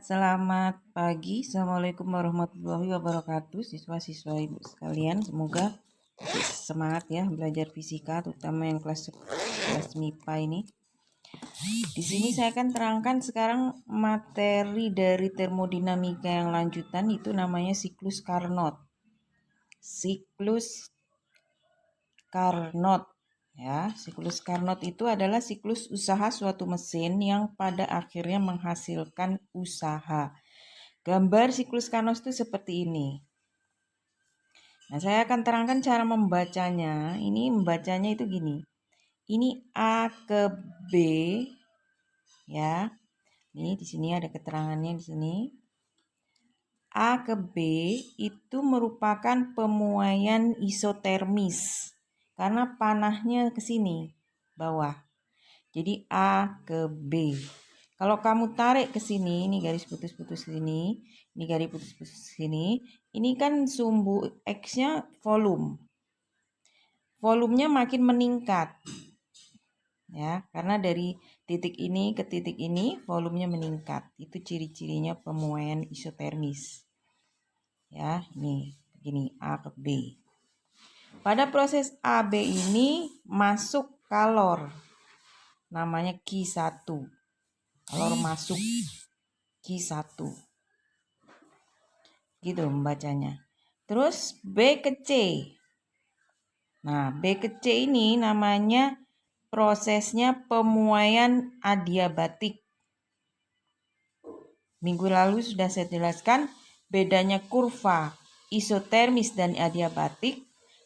Selamat pagi. Assalamualaikum warahmatullahi wabarakatuh. Siswa-siswa ibu sekalian, semoga semangat ya belajar fisika, terutama yang kelas MIPA ini. Di sini saya akan terangkan sekarang materi dari termodinamika yang lanjutan, itu namanya siklus Carnot. Siklus Carnot. Ya, siklus Carnot itu adalah siklus usaha suatu mesin yang pada akhirnya menghasilkan usaha. Gambar siklus Carnot itu seperti ini. Nah, saya akan terangkan cara membacanya. Ini membacanya itu gini. Ini A ke B, ya. Ini di sini ada keterangannya di sini. A ke B itu merupakan pemuaian isotermis karena panahnya ke sini bawah. Jadi A ke B. Kalau kamu tarik ke sini, ini garis putus-putus sini, ini garis putus-putus sini, ini kan sumbu X-nya volume. Volumenya makin meningkat. Ya, karena dari titik ini ke titik ini volumenya meningkat. Itu ciri-cirinya pemuaian isotermis. Ya, ini begini A ke B. Pada proses AB ini masuk kalor. Namanya Q1. Kalor masuk Q1. Gitu membacanya. Terus B ke C. Nah, B ke C ini namanya prosesnya pemuaian adiabatik. Minggu lalu sudah saya jelaskan bedanya kurva isotermis dan adiabatik.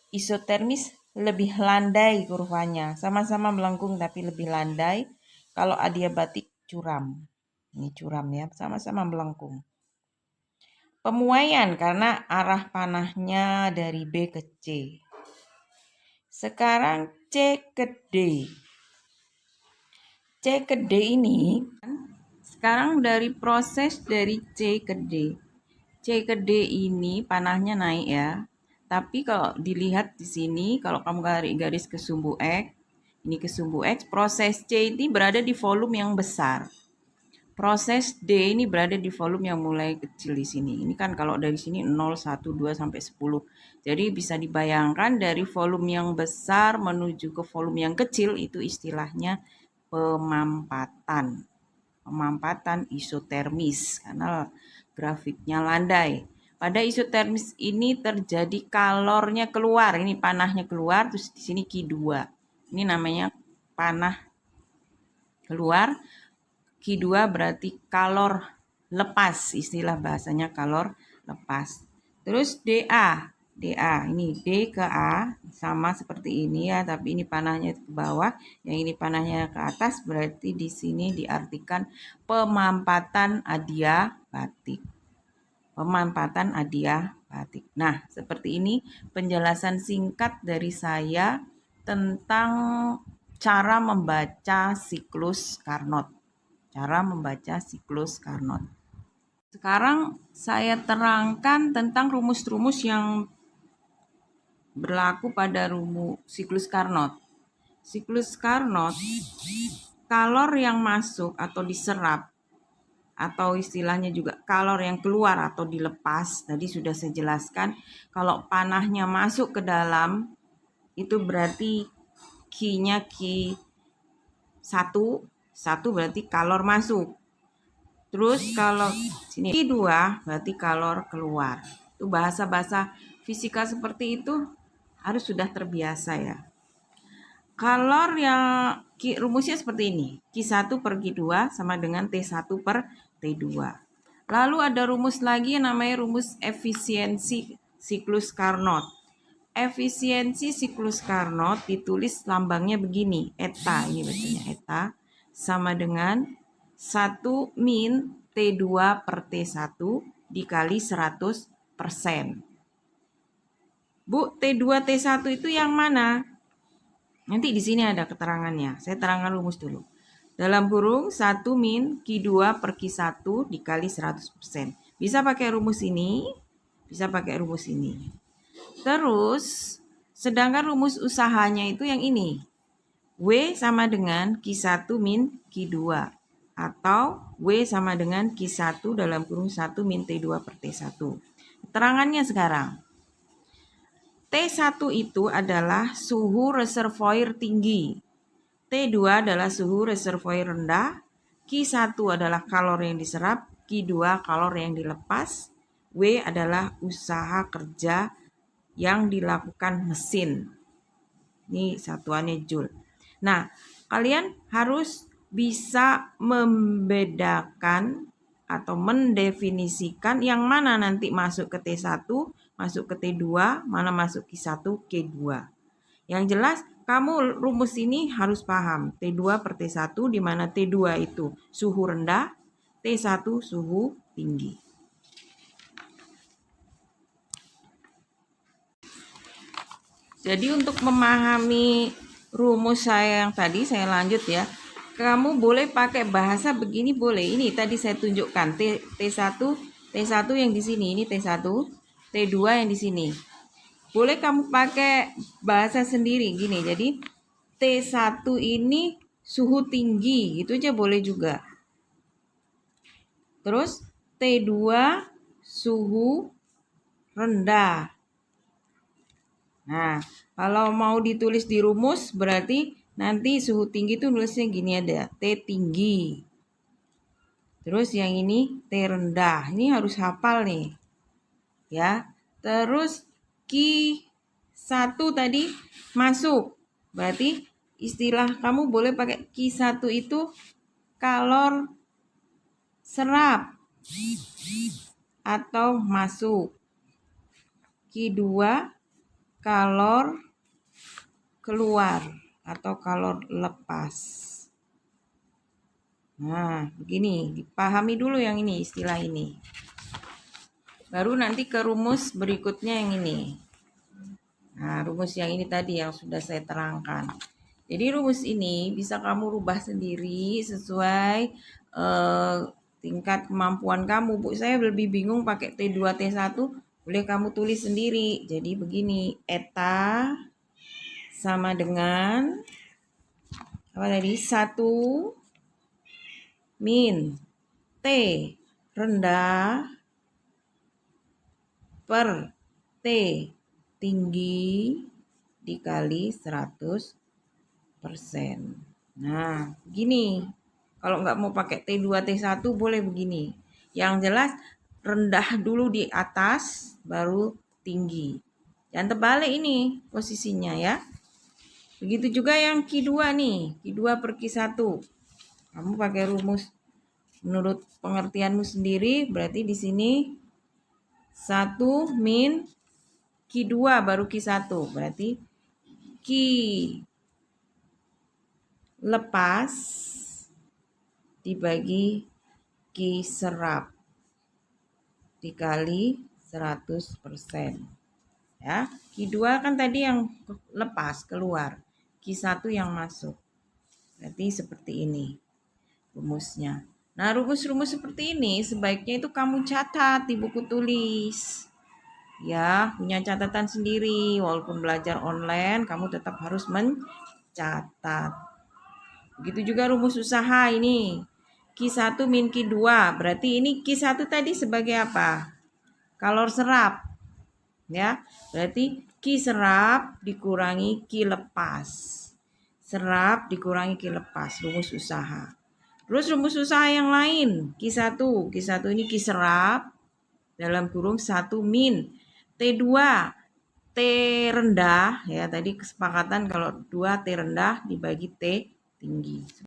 Isotermis lebih landai kurvanya, sama-sama melengkung tapi lebih landai. Kalau adiabatik curam. Ini curam ya, sama-sama melengkung. Pemuaian karena arah panahnya dari B ke C. Sekarang C ke D. C ke D ini sekarang dari proses dari C ke D. C ke D ini panahnya naik ya. Tapi kalau dilihat di sini, kalau kamu garis ke sumbu X, ini ke sumbu X, proses C ini berada di volume yang besar. Proses D ini berada di volume yang mulai kecil di sini. Ini kan kalau dari sini 0, 1, 2 sampai 10. Jadi bisa dibayangkan dari volume yang besar menuju ke volume yang kecil itu istilahnya pemampatan. Pemampatan isotermis karena grafiknya landai. Pada isotermis ini terjadi kalornya keluar, ini panahnya keluar, terus di sini Q2. Ini namanya panah keluar. Q2 berarti kalor lepas, istilah bahasanya kalor lepas. Terus DA ini D ke A sama seperti ini ya, tapi ini panahnya ke bawah, yang ini panahnya ke atas, berarti di sini diartikan pemampatan adiabatik. Pemampatan adiabatik. Nah, seperti ini penjelasan singkat dari saya tentang cara membaca siklus Carnot. Cara membaca siklus Carnot. Sekarang saya terangkan tentang rumus-rumus yang berlaku pada siklus Carnot. Siklus Carnot, kalor yang masuk atau diserap, atau istilahnya juga kalor yang keluar atau dilepas, tadi sudah saya jelaskan. Kalau panahnya masuk ke dalam, itu berarti Q-nya Q1, 1 berarti kalor masuk. Terus kalau sini Q2 berarti kalor keluar. Itu bahasa-bahasa fisika seperti itu harus sudah terbiasa ya. Kalor yang rumusnya seperti ini. Q1 per Q2 sama dengan T1 per T2. Lalu ada rumus lagi yang namanya rumus efisiensi siklus Carnot. Efisiensi siklus Carnot ditulis lambangnya begini. Eta, ini bacanya eta, sama dengan 1 min T2 per T1 dikali 100%. Bu, T2 T1 itu yang mana? Nanti di sini ada keterangannya. Saya terangkan rumus dulu. Dalam kurung 1 min Q2 per Q1 dikali 100%. Bisa pakai rumus ini, bisa pakai rumus ini. Terus, sedangkan rumus usahanya itu yang ini. W sama dengan Q1 min Q2. atau W sama dengan Q1 dalam kurung 1 min T2 per T1. Keterangannya sekarang. T1 itu adalah suhu reservoir tinggi. T2 adalah suhu reservoir rendah. Q1 adalah kalor yang diserap. Q2 kalor yang dilepas. W adalah usaha kerja yang dilakukan mesin. Ini satuannya Joule. Nah, kalian harus bisa membedakan atau mendefinisikan yang mana nanti masuk ke T1, masuk ke T2, mana masuk Q1, Q2. Yang jelas kamu rumus ini harus paham. T2 per T1 di mana T2 itu suhu rendah, T1 suhu tinggi. Jadi untuk memahami rumus saya yang tadi, saya lanjut ya. Kamu boleh pakai bahasa begini boleh. Ini tadi saya tunjukkan T1 yang di sini, ini T1, T2 yang di sini. Boleh kamu pakai bahasa sendiri gini. Jadi T1 ini suhu tinggi, gitu aja boleh juga. Terus T2 suhu rendah. Nah, kalau mau ditulis di rumus berarti nanti suhu tinggi itu nulisnya gini ada, T tinggi. Terus yang ini T rendah. Ini harus hafal nih. Ya. Terus Q1 tadi masuk. Berarti istilah kamu boleh pakai Q1 itu kalor serap atau masuk. Q2 kalor keluar atau kalor lepas. Nah, begini, dipahami dulu yang ini, istilah ini. Baru nanti ke rumus berikutnya yang ini. Nah, rumus yang ini tadi yang sudah saya terangkan. Jadi rumus ini bisa kamu rubah sendiri sesuai tingkat kemampuan kamu. Bu, saya lebih bingung pakai T2, T1, boleh kamu tulis sendiri. Jadi begini, eta sama dengan apa tadi? 1 min T rendah per T tinggi dikali 100%. Nah, begini. Kalau nggak mau pakai T2, T1 boleh begini. Yang jelas rendah dulu di atas, baru tinggi. Jangan terbalik ini posisinya ya. Begitu juga yang Q2 nih, Q2 per Q1. Kamu pakai rumus menurut pengertianmu sendiri, berarti di sini 1 min Q2 baru Q1. Berarti Q lepas dibagi Q serap dikali 100%. Ya, Q2 kan tadi yang lepas keluar, Q1 yang masuk. Berarti seperti ini rumusnya. Nah, rumus-rumus seperti ini sebaiknya itu kamu catat di buku tulis. Ya, punya catatan sendiri. Walaupun belajar online, kamu tetap harus mencatat. Begitu juga rumus usaha ini. Q1 min Q2. Berarti ini Q1 tadi sebagai apa? Kalor serap. Ya, berarti Q serap dikurangi Q lepas. Serap dikurangi Q lepas, rumus usaha. Terus rumus usaha yang lain, Q1 ini Q serap dalam kurung 1 min T2 T rendah ya, tadi kesepakatan kalau 2 T rendah dibagi T tinggi.